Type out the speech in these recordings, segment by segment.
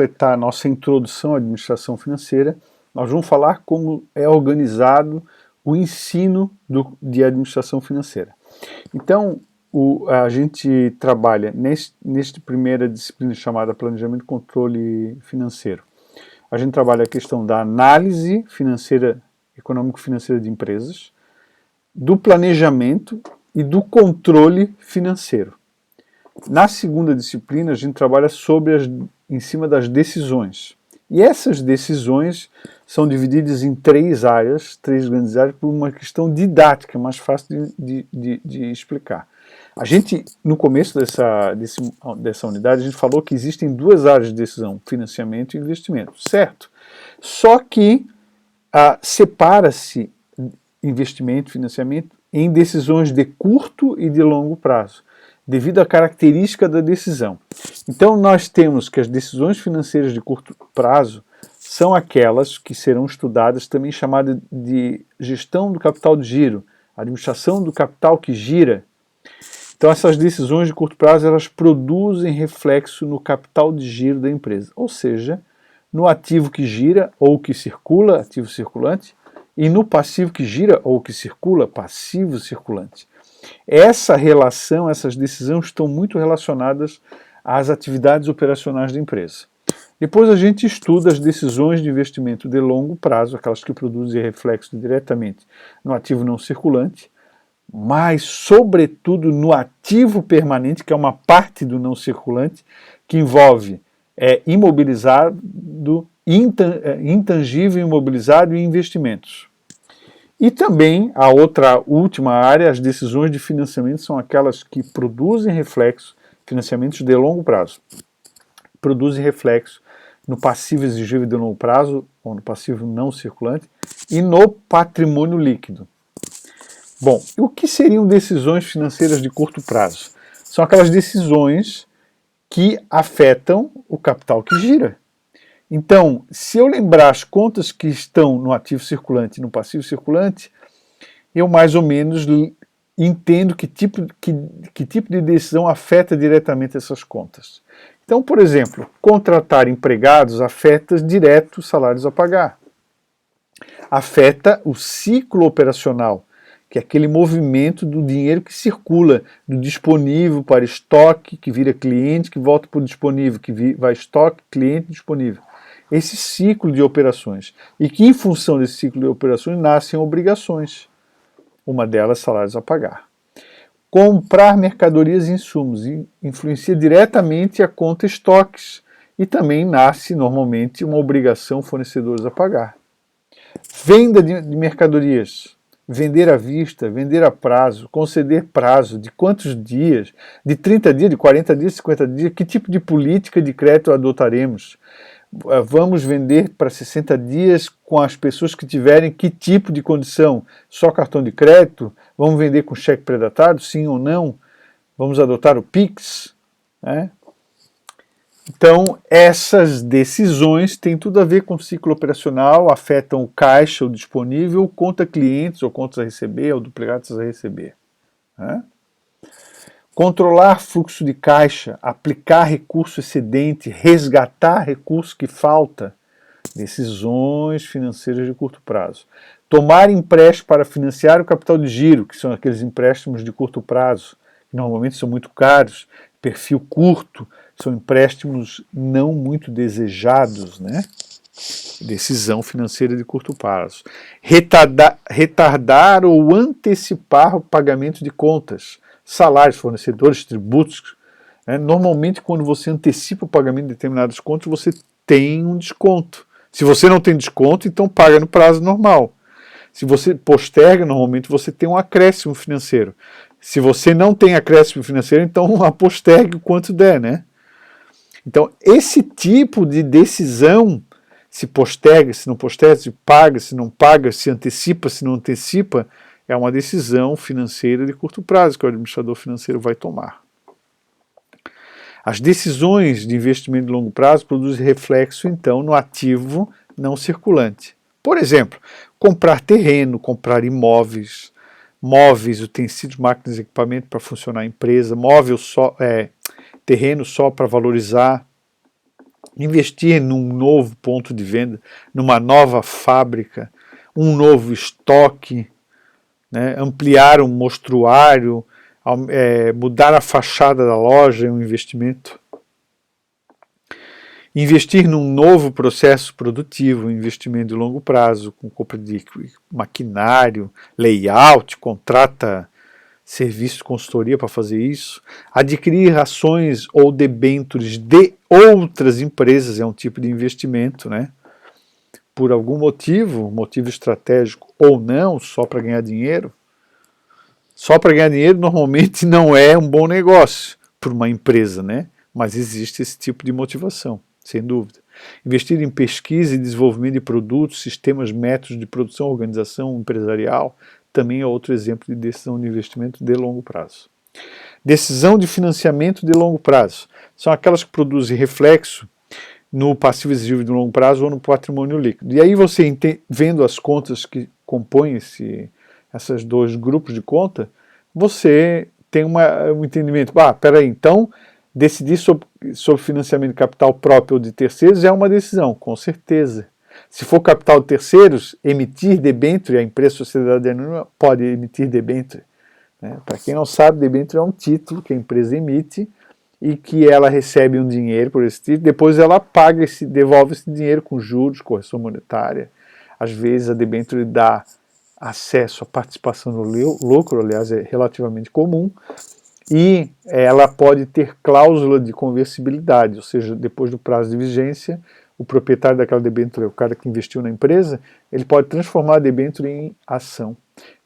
completar a nossa introdução à administração financeira, nós vamos falar como é organizado o ensino de administração financeira. Então, a gente trabalha nesta primeira disciplina chamada Planejamento e Controle Financeiro. A gente trabalha a questão da análise financeira, econômico-financeira de empresas, do planejamento e do controle financeiro. Na segunda disciplina, a gente trabalha em cima das decisões. E essas decisões são divididas em três grandes áreas, por uma questão didática, mais fácil de explicar. A gente, no começo dessa unidade, a gente falou que existem duas áreas de decisão, financiamento e investimento, certo? Só que separa-se investimento e financiamento em decisões de curto e de longo prazo, devido à característica da decisão. Então nós temos que as decisões financeiras de curto prazo são aquelas que serão estudadas, também chamadas de gestão do capital de giro, administração do capital que gira. Então essas decisões de curto prazo, elas produzem reflexo no capital de giro da empresa, ou seja, no ativo que gira ou que circula, ativo circulante, e no passivo que gira ou que circula, passivo circulante. Essa relação, essas decisões estão muito relacionadas às atividades operacionais da empresa. Depois a gente estuda as decisões de investimento de longo prazo, aquelas que produzem reflexo diretamente no ativo não circulante, mas sobretudo no ativo permanente, que é uma parte do não circulante, que envolve imobilizado, intangível imobilizado e investimentos. E também a última área, as decisões de financiamento, são aquelas que produzem reflexo, financiamentos de longo prazo, produzem reflexo no passivo exigível de longo prazo, ou no passivo não circulante, e no patrimônio líquido. Bom, o que seriam decisões financeiras de curto prazo? São aquelas decisões que afetam o capital que gira. Então, se eu lembrar as contas que estão no ativo circulante e no passivo circulante, eu mais ou menos entendo que tipo de decisão afeta diretamente essas contas. Então, por exemplo, contratar empregados afeta direto os salários a pagar. Afeta o ciclo operacional, que é aquele movimento do dinheiro que circula, do disponível para estoque, que vira cliente, que volta para o disponível, que vai estoque, cliente, disponível. Esse ciclo de operações. E que em função desse ciclo de operações nascem obrigações. Uma delas, salários a pagar. Comprar mercadorias e insumos influencia diretamente a conta estoques. E também nasce, normalmente, uma obrigação fornecedores a pagar. Venda de mercadorias. Vender à vista, vender a prazo, conceder prazo, de quantos dias? De 30 dias, de 40 dias, 50 dias? Que tipo de política de crédito adotaremos? Vamos vender para 60 dias com as pessoas que tiverem que tipo de condição? Só cartão de crédito? Vamos vender com cheque pré-datado, sim ou não? Vamos adotar o Pix? Então, essas decisões têm tudo a ver com o ciclo operacional, afetam o caixa, o disponível, conta clientes ou contas a receber, ou duplicados a receber. Controlar fluxo de caixa, aplicar recurso excedente, resgatar recurso que falta, decisões financeiras de curto prazo. Tomar empréstimo para financiar o capital de giro, que são aqueles empréstimos de curto prazo, que normalmente são muito caros, perfil curto, são empréstimos não muito desejados, né? Decisão financeira de curto prazo. Retardar ou antecipar o pagamento de contas, salários, fornecedores, tributos. Normalmente, quando você antecipa o pagamento de determinadas contas, você tem um desconto. Se você não tem desconto, então paga no prazo normal. Se você posterga, normalmente você tem um acréscimo financeiro. Se você não tem acréscimo financeiro, então postergue o quanto der, né? Então, esse tipo de decisão, se posterga, se não posterga, se paga, se não paga, se antecipa, se não antecipa, é uma decisão financeira de curto prazo que o administrador financeiro vai tomar. As decisões de investimento de longo prazo produzem reflexo, então, no ativo não circulante. Por exemplo, comprar terreno, comprar imóveis, móveis, utensílios, máquinas e equipamento para funcionar a empresa, terreno só para valorizar investir num novo ponto de venda, numa nova fábrica, um novo estoque, né, ampliar um mostruário, mudar a fachada da loja é um investimento. Investir num novo processo produtivo, um investimento de longo prazo, com compra de maquinário, layout, contrata serviço de consultoria para fazer isso. Adquirir ações ou debêntures de outras empresas é um tipo de investimento, né? Por algum motivo estratégico ou não, só para ganhar dinheiro. Só para ganhar dinheiro normalmente não é um bom negócio para uma empresa, né? Mas existe esse tipo de motivação, sem dúvida. Investir em pesquisa e desenvolvimento de produtos, sistemas, métodos de produção, organização empresarial, também é outro exemplo de decisão de investimento de longo prazo. Decisão de financiamento de longo prazo. São aquelas que produzem reflexo no passivo exigível de longo prazo ou no patrimônio líquido. E aí você, vendo as contas que compõem esses dois grupos de conta, você tem um entendimento. Peraí, então decidir sobre financiamento de capital próprio ou de terceiros é uma decisão, com certeza. Se for capital de terceiros, emitir debênture, a empresa sociedade anônima pode emitir debênture. Né? Para quem não sabe, debênture é um título que a empresa emite e que ela recebe um dinheiro por esse título, depois ela paga devolve esse dinheiro com juros, correção monetária. Às vezes a debênture dá acesso à participação no lucro, aliás é relativamente comum, e ela pode ter cláusula de conversibilidade, ou seja, depois do prazo de vigência, o proprietário daquela debênture, o cara que investiu na empresa, ele pode transformar a debênture em ação.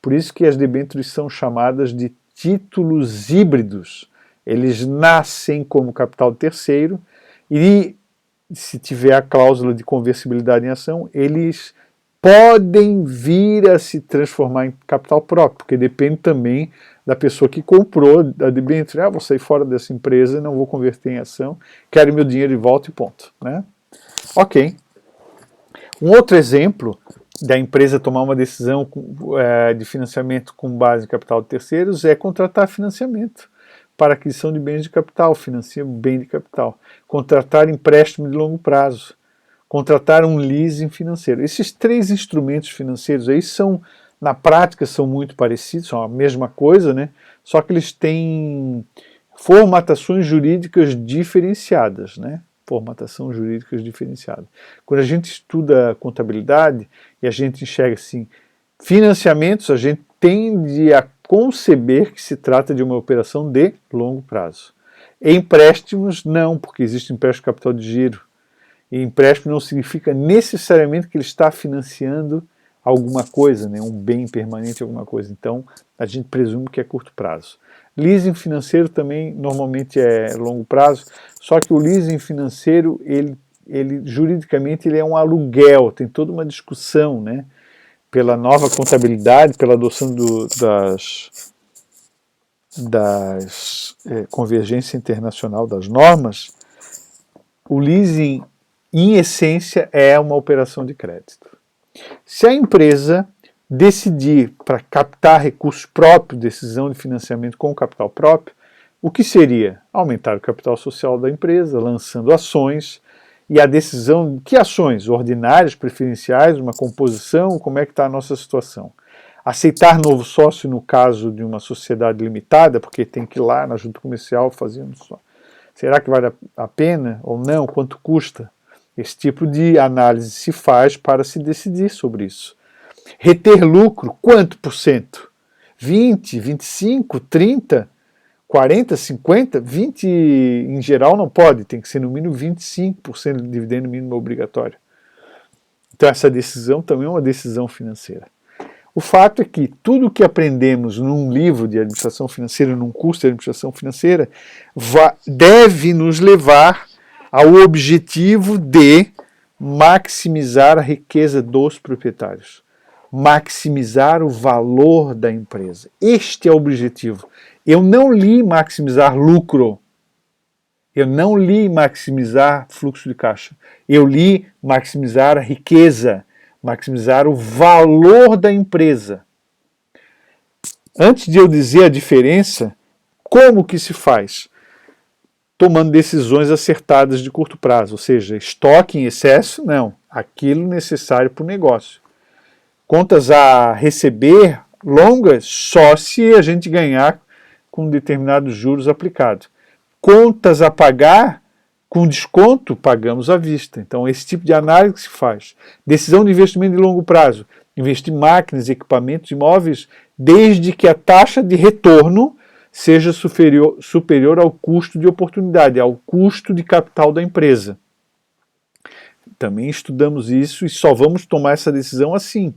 Por isso que as debêntures são chamadas de títulos híbridos. Eles nascem como capital terceiro e, se tiver a cláusula de conversibilidade em ação, eles podem vir a se transformar em capital próprio, porque depende também da pessoa que comprou a debênture. Vou sair fora dessa empresa, não vou converter em ação, quero meu dinheiro de volta e ponto. Né? Ok. Um outro exemplo da empresa tomar uma decisão de financiamento com base em capital de terceiros é contratar financiamento para aquisição de bens de capital, financia bem de capital. Contratar empréstimo de longo prazo. Contratar um leasing financeiro. Esses três instrumentos financeiros aí são, na prática, são muito parecidos, são a mesma coisa, né? Só que eles têm formatações jurídicas diferenciadas, né? Formatação jurídica diferenciada. Quando a gente estuda contabilidade e a gente enxerga assim, financiamentos, a gente tende a conceber que se trata de uma operação de longo prazo. Empréstimos, não, porque existe empréstimo de capital de giro. E empréstimo não significa necessariamente que ele está financiando alguma coisa, né, um bem permanente, alguma coisa. Então, a gente presume que é curto prazo. Leasing financeiro também normalmente é longo prazo, só que o leasing financeiro, ele juridicamente ele é um aluguel, tem toda uma discussão, né, pela nova contabilidade, pela adoção das convergência internacional das normas, o leasing, em essência, é uma operação de crédito. Se a empresa decidir para captar recursos próprios, decisão de financiamento com capital próprio, o que seria? Aumentar o capital social da empresa, lançando ações, e a decisão, que ações? Ordinárias, preferenciais, uma composição, como é que está a nossa situação? Aceitar novo sócio no caso de uma sociedade limitada, porque tem que ir lá na junta comercial fazendo só. Será que vale a pena ou não? Quanto custa? Esse tipo de análise se faz para se decidir sobre isso. Reter lucro, quanto por cento? 20, 25, 30, 40, 50, 20 em geral não pode, tem que ser no mínimo 25% de dividendo mínimo obrigatório. Então essa decisão também é uma decisão financeira. O fato é que tudo o que aprendemos num livro de administração financeira, num curso de administração financeira, deve nos levar ao objetivo de maximizar a riqueza dos proprietários, maximizar o valor da empresa. Este é o objetivo. Eu não li maximizar lucro, eu não li maximizar fluxo de caixa, eu li maximizar a riqueza, maximizar o valor da empresa. Antes de eu dizer a diferença, como que se faz? tomando decisões acertadas de curto prazo, ou seja, estoque em excesso, não, aquilo necessário para o negócio. Contas a receber longas só se a gente ganhar com determinados juros aplicados. Contas a pagar com desconto, pagamos à vista. Então, esse tipo de análise que se faz. Decisão de investimento de longo prazo. Investir em máquinas, equipamentos, imóveis, desde que a taxa de retorno seja superior ao custo de oportunidade, ao custo de capital da empresa. Também estudamos isso e só vamos tomar essa decisão assim.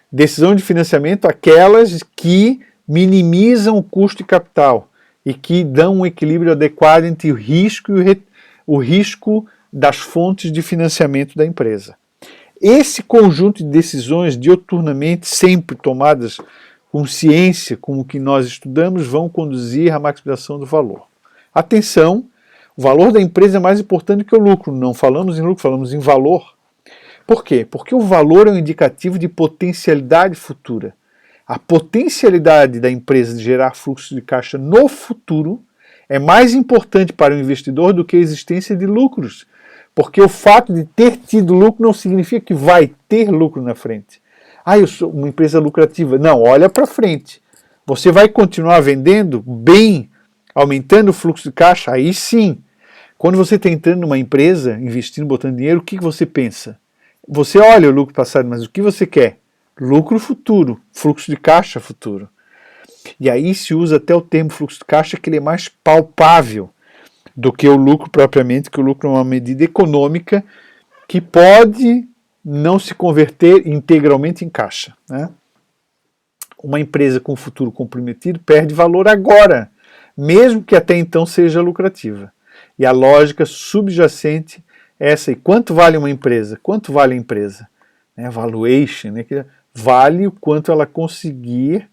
Decisão de financiamento, aquelas que minimizam o custo de capital e que dão um equilíbrio adequado entre o risco e o risco das fontes de financiamento da empresa. Esse conjunto de decisões dioturnamente sempre tomadas com ciência, como o que nós estudamos, vão conduzir à maximização do valor. Atenção, o valor da empresa é mais importante que o lucro. Não falamos em lucro, falamos em valor. Por quê? Porque o valor é um indicativo de potencialidade futura. A potencialidade da empresa de gerar fluxo de caixa no futuro é mais importante para o investidor do que a existência de lucros. Porque o fato de ter tido lucro não significa que vai ter lucro na frente. Eu sou uma empresa lucrativa. Não, olha para frente. Você vai continuar vendendo bem, aumentando o fluxo de caixa? Aí sim. Quando você está entrando numa empresa, investindo, botando dinheiro, o que você pensa? Você olha o lucro passado, mas o que você quer? Lucro futuro, fluxo de caixa futuro. E aí se usa até o termo fluxo de caixa, que ele é mais palpável do que o lucro propriamente, que o lucro é uma medida econômica que pode não se converter integralmente em caixa. Né? Uma empresa com futuro comprometido perde valor agora, mesmo que até então seja lucrativa. E a lógica subjacente é essa. E quanto vale uma empresa? Quanto vale a empresa? Valuation, né? Que vale o quanto ela conseguir,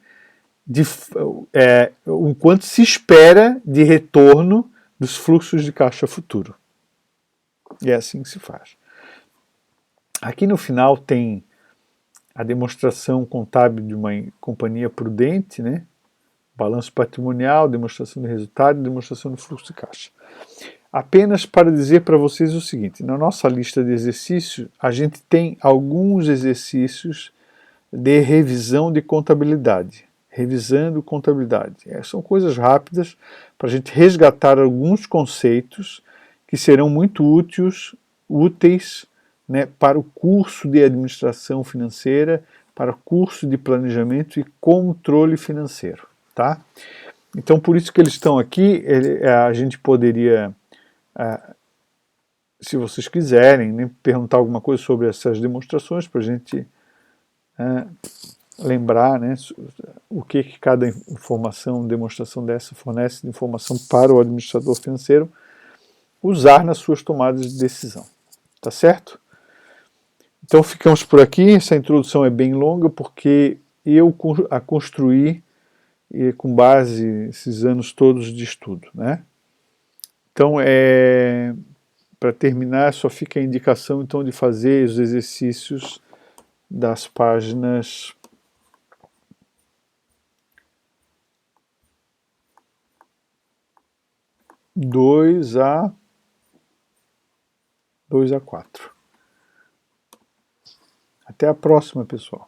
o quanto se espera de retorno dos fluxos de caixa futuro. E é assim que se faz. Aqui no final tem a demonstração contábil de uma companhia prudente, né? Balanço patrimonial, demonstração de resultado e demonstração de fluxo de caixa. Apenas para dizer para vocês o seguinte, na nossa lista de exercícios, a gente tem alguns exercícios de revisão de contabilidade, revisando contabilidade. São coisas rápidas para a gente resgatar alguns conceitos que serão muito úteis, né, para o curso de administração financeira, para o curso de planejamento e controle financeiro. Tá? Então, por isso que eles estão aqui, a gente poderia, se vocês quiserem, né, perguntar alguma coisa sobre essas demonstrações, para a gente lembrar, né, o que cada demonstração dessa fornece de informação para o administrador financeiro usar nas suas tomadas de decisão. Tá certo? Então ficamos por aqui. Essa introdução é bem longa porque eu a construí com base nesses anos todos de estudo, né? Então, para terminar, só fica a indicação então de fazer os exercícios das páginas 2 a 4. Até a próxima, pessoal.